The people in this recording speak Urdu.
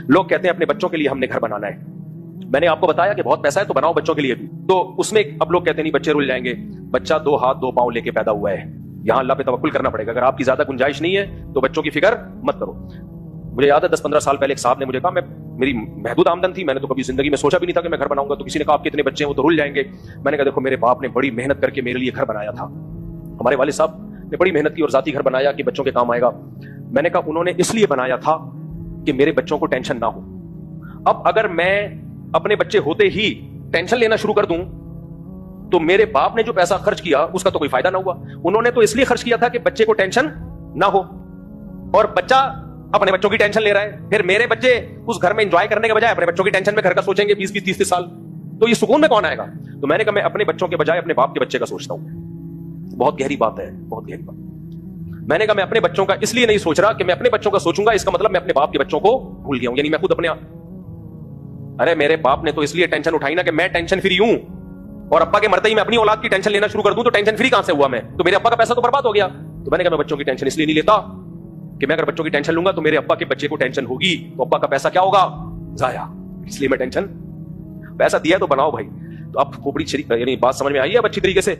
لوگ کہتے ہیں اپنے بچوں کے لیے ہم نے گھر بنانا ہے. میں نے آپ کو بتایا کہ بہت پیسہ ہے تو بناؤ بچوں کے لیے بھی. تو اس میں اب لوگ کہتے ہیں نہیں بچے رول جائیں گے. بچہ 2 ہاتھ 2 پاؤں لے کے پیدا ہوا ہے, یہاں اللہ پہ توکل کرنا پڑے گا. اگر آپ کی زیادہ گنجائش نہیں ہے تو بچوں کی فکر مت کرو. مجھے یاد ہے 10-15 سال پہلے ایک صاحب نے مجھے کہا, میری محدود آمدن تھی, میں نے تو کبھی زندگی میں سوچا بھی نہیں تھا کہ میں گھر بناؤں گا. تو کسی نے کہا آپ کتنے بچے ہیں, وہ تو رول جائیں گے. میں نے کہا دیکھو میرے باپ نے بڑی محنت کر کے میرے لیے گھر بنایا تھا, ہمارے والد صاحب نے بڑی محنت کی اور ذاتی گھر بنایا کہ بچوں کے کام آئے گا. میں نے کہا انہوں نے اس لیے بنایا تھا کہ میرے بچوں کو ٹینشن نہ ہو. اب اگر میں اپنے بچے ہوتے ہی ٹینشن لینا شروع کر دوں تو میرے باپ نے جو پیسہ خرچ کیا اس کا تو کوئی فائدہ نہ ہوا. انہوں نے تو اس لیے خرچ کیا تھا کہ بچے کو ٹینشن نہ ہو, اور بچہ اپنے بچوں کی ٹینشن لے رہا ہے. پھر میرے بچے اس گھر میں انجوائے کرنے کے بجائے اپنے بچوں کی ٹینشن میں گھر کا سوچیں گے 20-30 سال, تو یہ سکون میں کون آئے گا؟ تو میں نے کہا میں اپنے بچوں کے بجائے اپنے باپ کے بچے کا سوچتا ہوں. بہت گہری بات ہے, بہت گہری بات. میں نے کہا میں اپنے بچوں کا اس لیے نہیں سوچ رہا کہ میں اپنے بچوں کا سوچوں گا, اس کا مطلب میں اپنے باپ کے بچوں کو بھول گیا ہوں. یعنی میں خود اپنے ارے میرے باپ نے تو اس لیے ٹینشن اٹھائی نا کہ میں ٹینشن فری ہوں, اور ابا کے مرتے ہی میں اپنی اولاد کی ٹینشن لینا شروع کر دوں تو ٹینشن فری کہاں سے ہوا میں؟ تو میرے ابا کا پیسہ تو برباد ہو گیا. تو میں نے کہا میں بچوں کی ٹینشن اس لیے نہیں لیتا کہ میں اگر بچوں کی ٹینشن لوں گا تو میرے ابا کے بچے کو ٹینشن ہوگی, تو ابا کا پیسہ کیا ہوگا؟ ضائع. اس لیے میں ٹینشن, پیسہ دیا تو بناؤ بھائی. تو اب کھوپڑی یعنی بات سمجھ میں آئی ہے اب اچھی طریقے سے؟